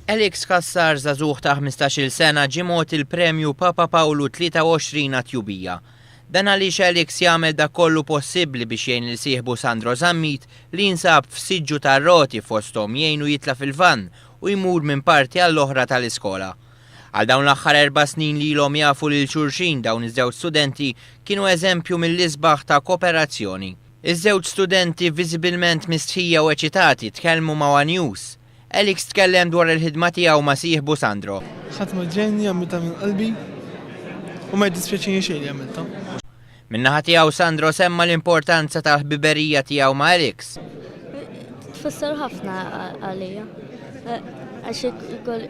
Elix Kassar żagħżugħ ta' 15-il sena ġimgħat il-Premju Papa Pawlu 23 għat-Tjubija. Dan għaliex Elix jagħmel dak kollu possibbli biex jgħin il sieħbu Sandro Zammit li jinsab f'siġġu tar-roti fosthom jgħinu jitla fil-vann u jmur minn parti għall-oħra tal-iskola. Għal dawn l-aħħar 4 snin li ilhom jafu lil xulxin dawn iż-żewġ studenti kienu eżempju mill-isbaħ ta' kooperazzjoni. Iż-żewġ studenti viżibilment mistħija u eċitati tkellmu ma' News. Elix tkellem dwar il-ħidma tiegħu ma' sieħbu Sandro. ħatma ġenni għamilta minn qalbi u ma jdispjaċini xejn li għamilta. Min-naħa tiegħu Sandro semma l-importanza tal-ħbiberija tiegħu ma' Elix. Tfisser ħafna għalija. Għax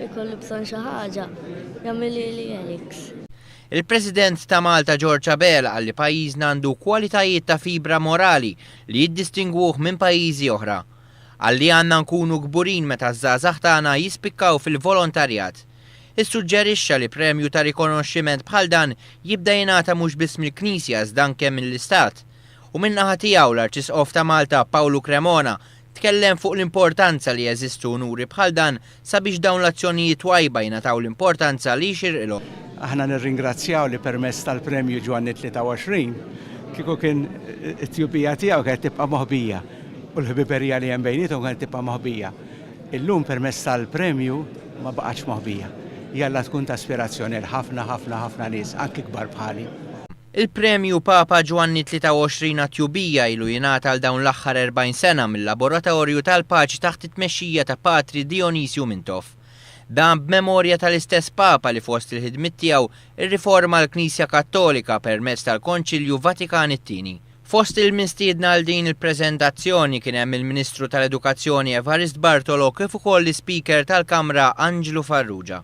ikollu bżonn xi ħaġa jagħmel li Elix. Il-President ta' Malta George Abel għalli pajjiżna għandu kwalitajiet ta' fibra morali li jiddistingwuh minn pajjiżi oħra. Għalli għandna nkunu kburin meta żgħażagħ tagħna jispikkaw fil-volontarjat. Issuġġerixxa li premju ta' rikonoxximent bħal dan jibda jingħata mhux biss mill-Knisja iżda anke mill-Istat. U min-naħa tiegħu l-Arċisqof ta' Malta Pawlu Cremona tkellem fuq l-importanza li jeżistu unuri bħal dan sabiex dawn l-azzjonijiet wajba jingħataw l-importanza li jxirqilhom. Aħna nirringrazzjaw li permezz tal-Premju Ġwanni 23 kieku kien it-Tjubija tiegħu kienet tibqa' moħbija. U l-ħbiberija li hemm bejniethom kienet tibqa' moħbija. Illum permezz tal-premju ma baqgħetx moħbija. Jalla tkun ta' aspirazzjoni l ħafna nies, anki kbar bħali. Il-Premju Papa Ġwanni 23 għat-Tjubija ilu jingħata għal dawn l-aħħar 40 sena mill-Laboratorju tal-Paċi taħt it-tmexxija ta' Patri Dionisju Mintoff. Dan b'memorja tal-istess Papa li fost il-ħidmiet tiegħu irriforma l-Knisja Kattolika permezz tal-Konċilju Vatikan it-Tieni. Fost il-mistiedna għal din il-preżentazzjoni kien hemm il-Ministru tal-Edukazzjoni Evarist Bartolo kif ukoll l-Speaker tal-Kamra Anġlu Farrugia.